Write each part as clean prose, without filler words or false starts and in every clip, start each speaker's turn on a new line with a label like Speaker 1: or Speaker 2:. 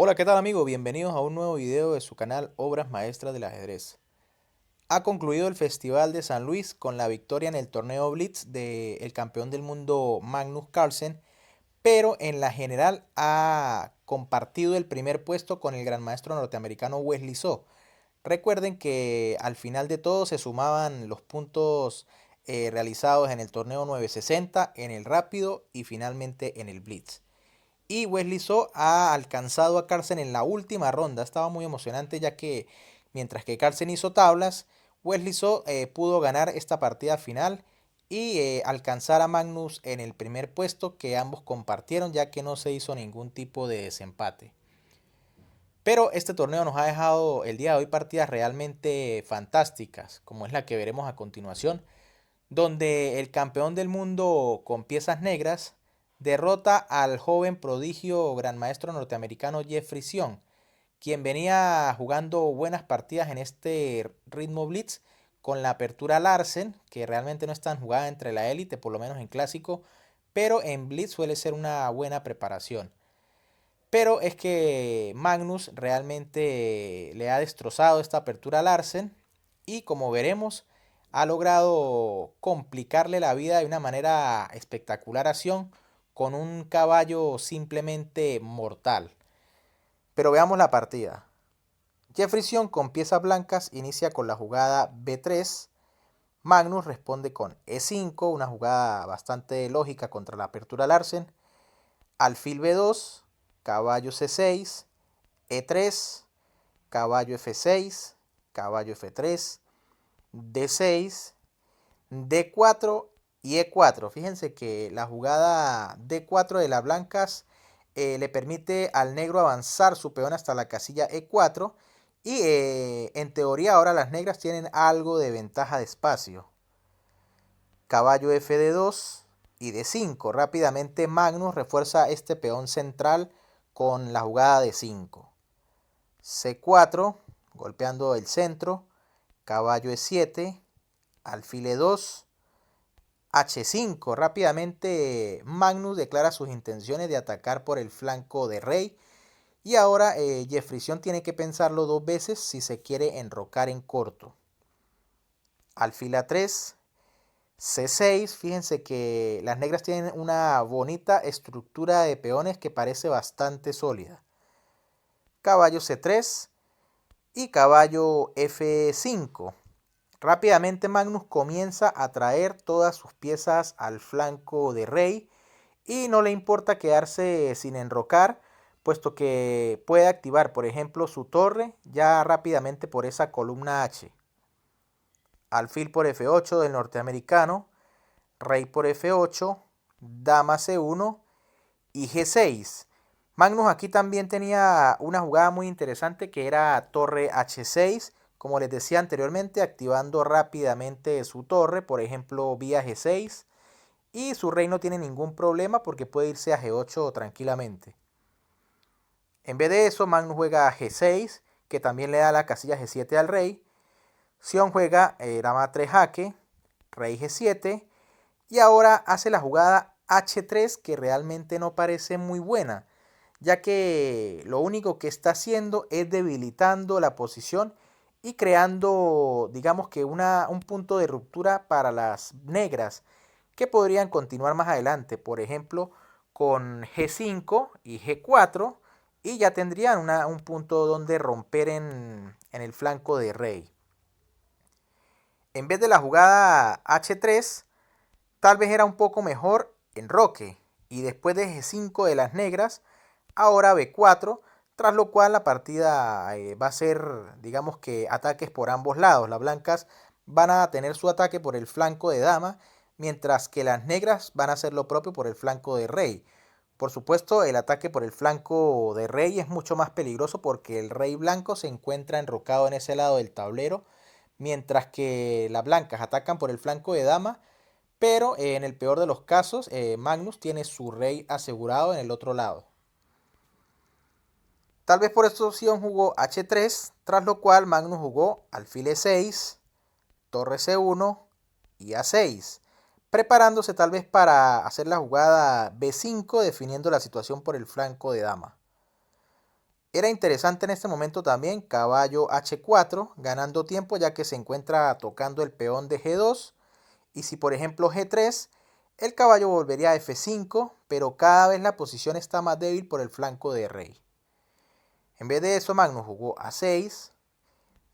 Speaker 1: Hola, ¿qué tal amigo? Bienvenidos a un nuevo video de su canal Obras Maestras del Ajedrez. Ha concluido el Festival de San Luis con la victoria en el torneo Blitz del campeón del mundo Magnus Carlsen, pero en la general ha compartido el primer puesto con el gran maestro norteamericano Wesley So. Recuerden que al final de todo se sumaban los puntos realizados en el torneo 960, en el rápido y finalmente en el Blitz. Y Wesley So ha alcanzado a Carlsen en la última ronda. Estaba muy emocionante ya que mientras que Carlsen hizo tablas, Wesley So pudo ganar esta partida final y alcanzar a Magnus en el primer puesto que ambos compartieron ya que no se hizo ningún tipo de desempate. Pero este torneo nos ha dejado el día de hoy partidas realmente fantásticas, como es la que veremos a continuación, donde el campeón del mundo con piezas negras derrota al joven prodigio gran maestro norteamericano Jeffrey Sion, quien venía jugando buenas partidas en este ritmo blitz con la apertura Larsen, que realmente no es tan jugada entre la élite, por lo menos en clásico, pero en blitz suele ser una buena preparación. Pero es que Magnus realmente le ha destrozado esta apertura a Larsen y como veremos ha logrado complicarle la vida de una manera espectacular a Sion con un caballo simplemente mortal. Pero veamos la partida. Jeffrey Sion con piezas blancas inicia con la jugada B3. Magnus responde con E5, una jugada bastante lógica contra la apertura Larsen. Alfil B2, caballo C6, E3, caballo F6, caballo F3, D6, D4 y E4. Fíjense que la jugada D4 de las blancas le permite al negro avanzar su peón hasta la casilla E4 y en teoría ahora las negras tienen algo de ventaja de espacio. Caballo F2 y D5. Rápidamente Magnus refuerza este peón central con la jugada de 5. C4, golpeando el centro, caballo E7, alfil E2, H5. Rápidamente Magnus declara sus intenciones de atacar por el flanco de rey. Y ahora Jeffrey Sion tiene que pensarlo dos veces si se quiere enrocar en corto. Alfil A3, C6. Fíjense que las negras tienen una bonita estructura de peones que parece bastante sólida. Caballo C3 y caballo F5. Rápidamente Magnus comienza a traer todas sus piezas al flanco de rey y no le importa quedarse sin enrocar, puesto que puede activar, por ejemplo, su torre ya rápidamente por esa columna H. Alfil por F8 del norteamericano, rey por F8, dama C1 y G6. Magnus aquí también tenía una jugada muy interesante que era torre H6, como les decía anteriormente, activando rápidamente su torre, por ejemplo vía G6, y su rey no tiene ningún problema porque puede irse a G8 tranquilamente. En vez de eso, Magnus juega a G6, que también le da la casilla G7 al rey. Sion juega dama 3 jaque, rey G7, y ahora hace la jugada H3 que realmente no parece muy buena, ya que lo único que está haciendo es debilitando la posición y creando, digamos que un punto de ruptura para las negras, que podrían continuar más adelante, por ejemplo, con G5 y G4, y ya tendrían un punto donde romper en el flanco de rey. En vez de la jugada H3, tal vez era un poco mejor enroque, y después de G5 de las negras, ahora B4, tras lo cual la partida va a ser, digamos que ataques por ambos lados. Las blancas van a tener su ataque por el flanco de dama, mientras que las negras van a hacer lo propio por el flanco de rey. Por supuesto, el ataque por el flanco de rey es mucho más peligroso porque el rey blanco se encuentra enrocado en ese lado del tablero, mientras que las blancas atacan por el flanco de dama, pero en el peor de los casos, Magnus tiene su rey asegurado en el otro lado. Tal vez por esta opción jugó H3, tras lo cual Magnus jugó alfil E6, torre C1 y A6, preparándose tal vez para hacer la jugada B5 definiendo la situación por el flanco de dama. Era interesante en este momento también caballo H4, ganando tiempo ya que se encuentra tocando el peón de G2. Y si por ejemplo G3, el caballo volvería a F5, pero cada vez la posición está más débil por el flanco de rey. En vez de eso, Magnus jugó A6,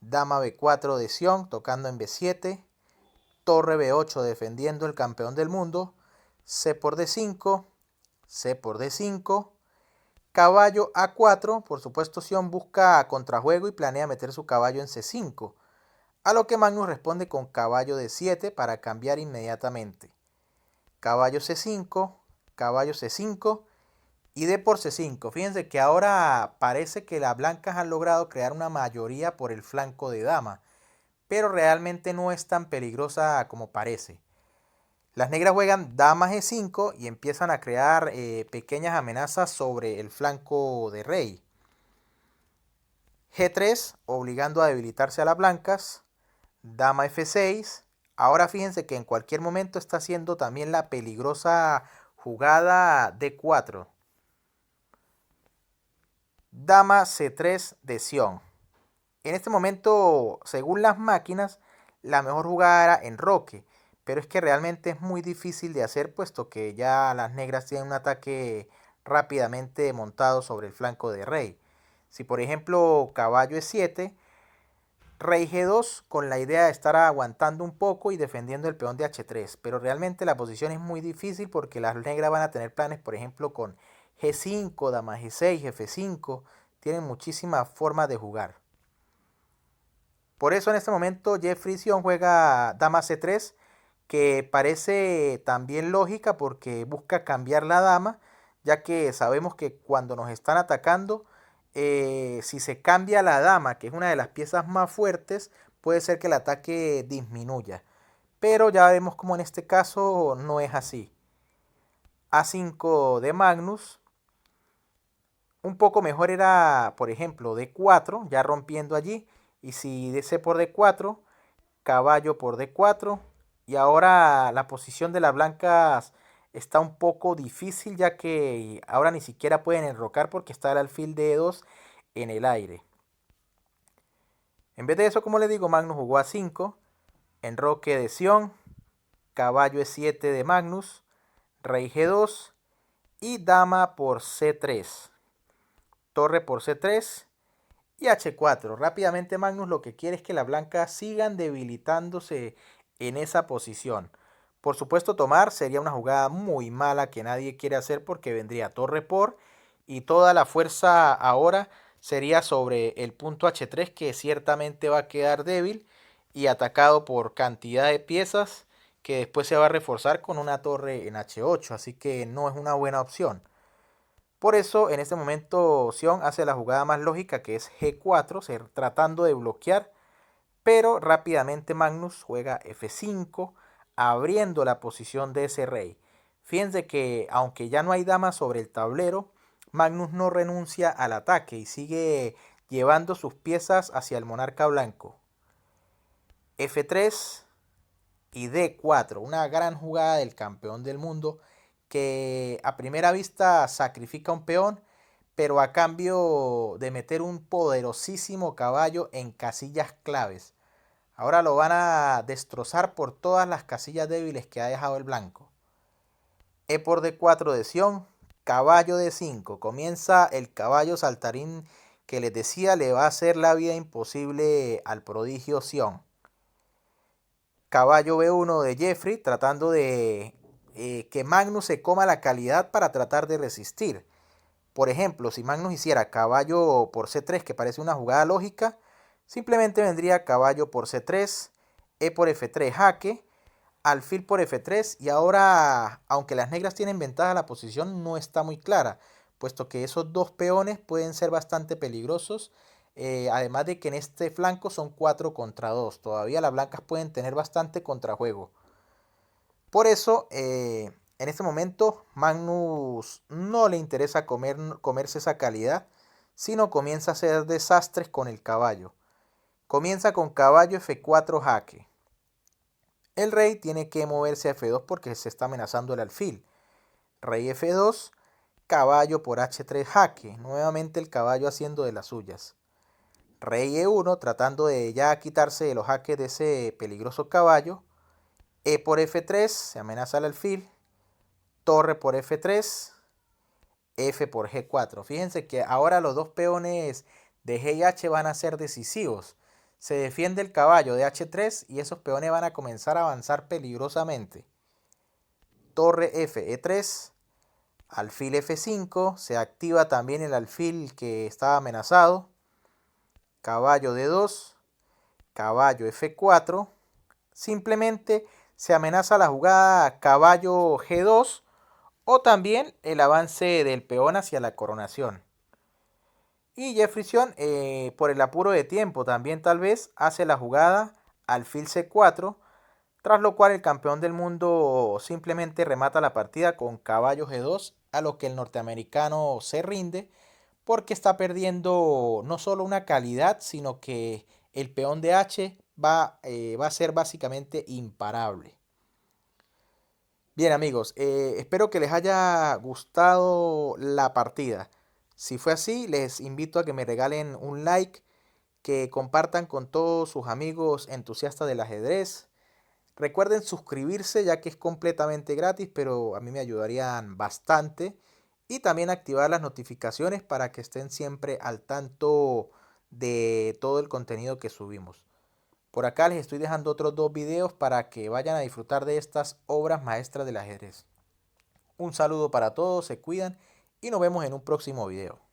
Speaker 1: dama B4 de Sion, tocando en B7, torre B8 defendiendo el campeón del mundo, C por D5, C por D5, caballo A4, por supuesto Sion busca contrajuego y planea meter su caballo en C5, a lo que Magnus responde con caballo D7 para cambiar inmediatamente. Caballo C5, caballo C5 y D por C5. Fíjense que ahora parece que las blancas han logrado crear una mayoría por el flanco de dama, pero realmente no es tan peligrosa como parece. Las negras juegan dama G5 y empiezan a crear pequeñas amenazas sobre el flanco de rey. G3, obligando a debilitarse a las blancas. Dama F6. Ahora fíjense que en cualquier momento está haciendo también la peligrosa jugada D4. Dama C3 de Sion. En este momento, según las máquinas, la mejor jugada era enroque, pero es que realmente es muy difícil de hacer puesto que ya las negras tienen un ataque rápidamente montado sobre el flanco de rey. Si por ejemplo caballo E7, rey G2 con la idea de estar aguantando un poco y defendiendo el peón de H3, pero realmente la posición es muy difícil porque las negras van a tener planes por ejemplo con G5, dama G6, F5, tienen muchísimas formas de jugar. Por eso en este momento Jeffrey Sion juega dama C3, que parece también lógica porque busca cambiar la dama, ya que sabemos que cuando nos están atacando, si se cambia la dama, que es una de las piezas más fuertes, puede ser que el ataque disminuya. Pero ya vemos como en este caso no es así. A5 de Magnus. Un poco mejor era, por ejemplo, D4, ya rompiendo allí. Y si C por D4, caballo por D4. Y ahora la posición de las blancas está un poco difícil ya que ahora ni siquiera pueden enrocar porque está el alfil de E2 en el aire. En vez de eso, como les digo, Magnus jugó a 5, enroque de Sion, caballo E7 de Magnus, rey G2 y dama por C3, torre por C3 y H4. Rápidamente Magnus lo que quiere es que las blancas sigan debilitándose en esa posición. Por supuesto tomar sería una jugada muy mala que nadie quiere hacer porque vendría torre por y toda la fuerza ahora sería sobre el punto H3 que ciertamente va a quedar débil y atacado por cantidad de piezas que después se va a reforzar con una torre en H8, así que no es una buena opción. Por eso, en este momento, Sion hace la jugada más lógica que es G4, tratando de bloquear, pero rápidamente Magnus juega F5, abriendo la posición de ese rey. Fíjense que, aunque ya no hay damas sobre el tablero, Magnus no renuncia al ataque y sigue llevando sus piezas hacia el monarca blanco. F3 y D4, una gran jugada del campeón del mundo que a primera vista sacrifica un peón, pero a cambio de meter un poderosísimo caballo en casillas claves. Ahora lo van a destrozar por todas las casillas débiles que ha dejado el blanco. E por D4 de Sion, caballo D5. Comienza el caballo saltarín que les decía le va a hacer la vida imposible al prodigio Sion. Caballo B1 de Jeffrey tratando de que Magnus se coma la calidad para tratar de resistir. Por ejemplo, si Magnus hiciera caballo por C3, que parece una jugada lógica, simplemente vendría caballo por C3, E por F3 jaque, alfil por F3 y ahora, aunque las negras tienen ventaja, la posición no está muy clara, puesto que esos dos peones pueden ser bastante peligrosos, además de que en este flanco son 4 contra 2, todavía las blancas pueden tener bastante contrajuego. Por eso, en este momento, Magnus no le interesa comerse esa calidad, sino comienza a hacer desastres con el caballo. Comienza con caballo F4 jaque. El rey tiene que moverse a F2 porque se está amenazando el alfil. Rey F2, caballo por h3 jaque, nuevamente el caballo haciendo de las suyas. Rey e1 tratando de ya quitarse de los jaques de ese peligroso caballo. E por f3 se amenaza el alfil. Torre por f3. F por g4. Fíjense que ahora los dos peones de g y h van a ser decisivos. Se defiende el caballo de h3 y esos peones van a comenzar a avanzar peligrosamente. Torre f, e3. Alfil f5. Se activa también el alfil que estaba amenazado. Caballo d2. Caballo f4. Simplemente se amenaza la jugada caballo g2 o también el avance del peón hacia la coronación. Y Jefferson, por el apuro de tiempo también tal vez, hace la jugada alfil c4, tras lo cual el campeón del mundo simplemente remata la partida con caballo g2, a lo que el norteamericano se rinde porque está perdiendo no solo una calidad, sino que el peón de h va a ser básicamente imparable. Bien amigos, espero que les haya gustado la partida. Si fue así, les invito a que me regalen un like, que compartan con todos sus amigos entusiastas del ajedrez. Recuerden suscribirse ya que es completamente gratis, pero a mí me ayudarían bastante. Y también activar las notificaciones para que estén siempre al tanto de todo el contenido que subimos. Por acá les estoy dejando otros dos videos para que vayan a disfrutar de estas obras maestras del ajedrez. Un saludo para todos, se cuidan y nos vemos en un próximo video.